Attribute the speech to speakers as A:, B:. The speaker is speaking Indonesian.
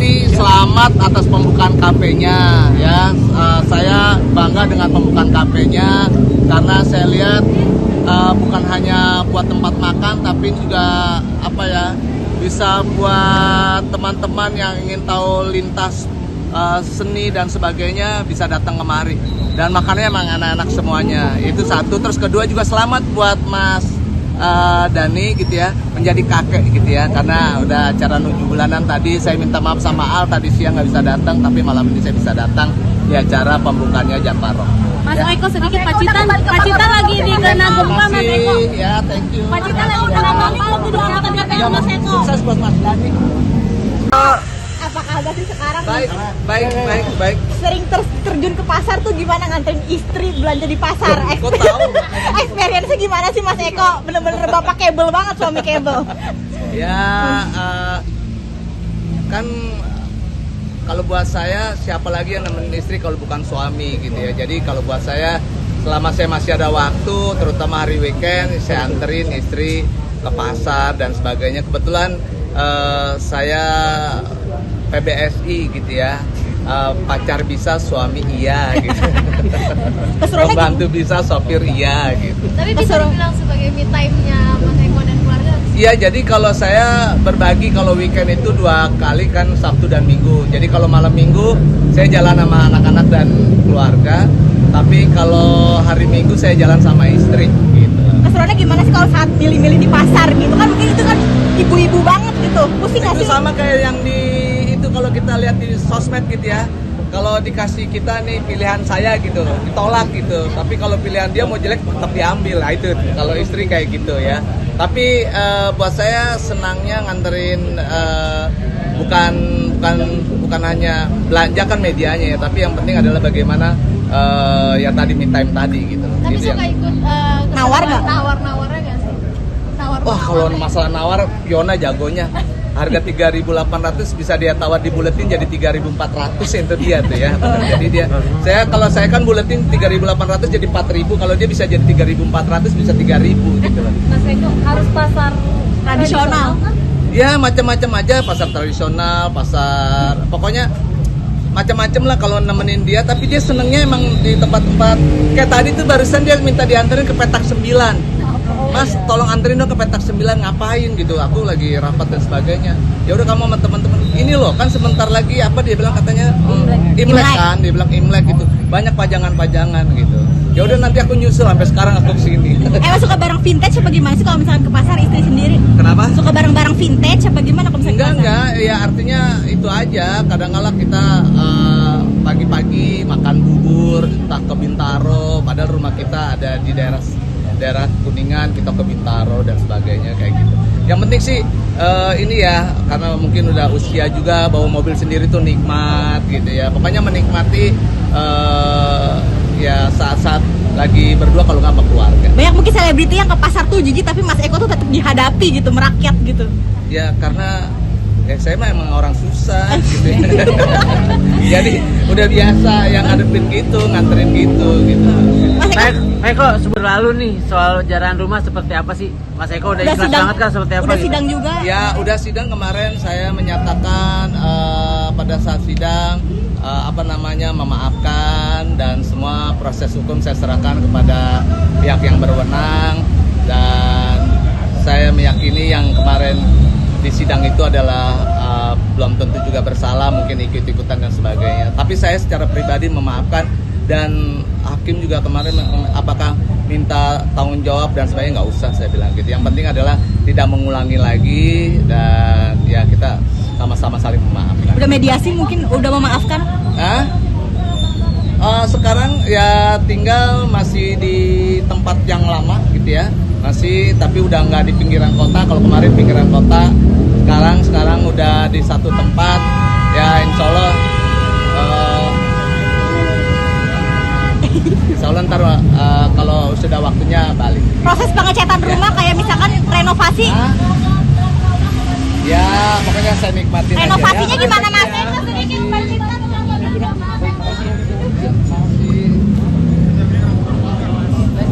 A: ini selamat atas pembukaan kafenya ya. Saya bangga dengan pembukaan kafenya karena saya lihat bukan hanya buat tempat makan tapi juga apa ya, bisa buat teman-teman yang ingin tahu lintas seni dan sebagainya bisa datang kemari. Dan makannya emang anak-anak semuanya. Itu satu. Terus kedua juga selamat buat Mas Dani gitu ya, menjadi kakek gitu ya, karena udah acara 7 bulanan tadi. Saya minta maaf sama Al, tadi siang nggak bisa datang, tapi malam ini saya bisa datang di acara pembukaannya Japarok.
B: Mas Eko sedikit pacitan lagi di kena gempa Mas Eko.
A: Ya, thank you.
B: Pacitan lagi kena gempa waktu doakan KPL Mas Eko.
A: Sukses buat Mas Dani.
C: Apa kabar sih sekarang?
A: Baik.
C: Sering terjun ke pasar tuh gimana nganterin istri belanja di pasar?
A: Kok tahu?
C: Experience-nya gimana sih Mas Eko? Bener-bener bapak kabel banget, suami kabel.
A: Ya, kan kalau buat saya siapa lagi yang nemenin istri kalau bukan suami gitu ya. Jadi kalau buat saya selama saya masih ada waktu, terutama hari weekend, saya anterin istri ke pasar dan sebagainya. Kebetulan saya PBSI gitu ya, pacar bisa, suami iya gitu. Pembantu bisa, sopir iya gitu.
B: Tapi bisa dibilang sebagai me time-nya Mas Eko dan keluarga.
A: Iya, jadi kalau saya berbagi kalau weekend itu 2 kali kan, Sabtu dan Minggu. Jadi kalau malam Minggu saya jalan sama anak-anak dan keluarga, tapi kalau hari Minggu saya jalan sama istri gitu.
C: Keseruannya gimana sih kalau saat milih-milih di pasar gitu kan? Mungkin itu kan ibu-ibu banget gitu. Pusing nggak
A: Itu
C: sih?
A: sama kayak yang di itu kalau kita lihat di sosmed gitu ya. Kalau dikasih kita nih pilihan saya gitu, ditolak gitu. Tapi kalau pilihan dia mau jelek tetap diambil. Nah itu kalau istri kayak gitu ya. Tapi buat saya senangnya nganterin bukan hanya belanja kan medianya ya, tapi yang penting adalah bagaimana ya tadi me time tadi gitu.
B: Tapi
A: Itu
B: suka
A: yang...
B: ikut
C: Nawar nggak?
B: Nawar-nawarnya nggak sih?
A: Wah, kalau masalah nawar, Fiona jagonya. Harga 3.800 bisa dia tawar di buletin jadi 3.400 itu dia tuh ya. Jadi kalau saya kan buletin 3.800 jadi 4.000, kalau dia bisa jadi 3.400 bisa 3.000 gitu loh.
B: Mas Eko harus pasar
C: Tradisional.
B: kan?
A: Ya macam-macam aja, pasar tradisional, pasar pokoknya macam-macam lah kalau nemenin dia. Tapi dia senengnya emang di tempat-tempat kayak tadi tuh barusan dia minta dianterin ke Petak 9. Mas, tolong anterin dong ke Petak 9, ngapain gitu? Aku lagi rapat dan sebagainya. Ya udah kamu sama teman-teman. Ini loh, kan sebentar lagi apa dia bilang katanya Imlek kan, dia bilang Imlek gitu. Banyak pajangan-pajangan gitu. Ya udah nanti aku nyusul, sampai sekarang aku kesini.
C: Emang suka barang vintage apa gimana sih kalau misalkan ke pasar istri sendiri?
A: Kenapa?
C: Suka barang-barang vintage apa gimana kalau misalkan ke pasar?
A: Enggak, ya artinya itu aja. Kadang-kala kita pagi-pagi makan bubur, entah ke Bintaro, padahal rumah kita ada di daerah Kuningan, kita ke Bintaro dan sebagainya kayak gitu. Yang penting sih ini ya, karena mungkin udah usia juga, bawa mobil sendiri tuh nikmat gitu ya. Pokoknya menikmati ya saat-saat lagi berdua kalau nggak sama keluarga.
C: Banyak mungkin selebriti yang ke pasar tuh jijik, tapi Mas Eko tuh tetap dihadapi gitu, merakyat gitu.
A: Ya karena saya mah emang orang susah gitu. Jadi udah biasa yang ngadepin gitu, nganterin gitu.
C: Mas
D: Eko, sebelum lalu nih soal jalan rumah seperti apa sih? Mas Eko udah ikhlas banget kan seperti apa?
C: Udah
D: gitu?
C: sidang juga.
A: Ya udah sidang kemarin, saya menyatakan pada saat sidang memaafkan, dan semua proses hukum saya serahkan kepada pihak yang berwenang, dan saya meyakini yang kemarin di sidang itu adalah belum tentu juga bersalah, mungkin ikut-ikutan dan sebagainya. Tapi saya secara pribadi memaafkan, dan hakim juga kemarin apakah minta tanggung jawab dan sebagainya, nggak usah, saya bilang gitu. Yang penting adalah tidak mengulangi lagi, dan ya kita sama-sama saling memaafkan.
C: Udah mediasi mungkin udah memaafkan.
A: Sekarang ya tinggal masih di tempat yang lama gitu ya, masih, tapi udah nggak di pinggiran kota. Kalau kemarin pinggiran kota, sekarang udah di satu tempat ya. Insya Allah ntar kalau sudah waktunya balik.
C: Proses pengecatan rumah kayak misalkan renovasi.
A: Ya pokoknya saya nikmatin aja ya.
C: Renovasinya gimana Mas?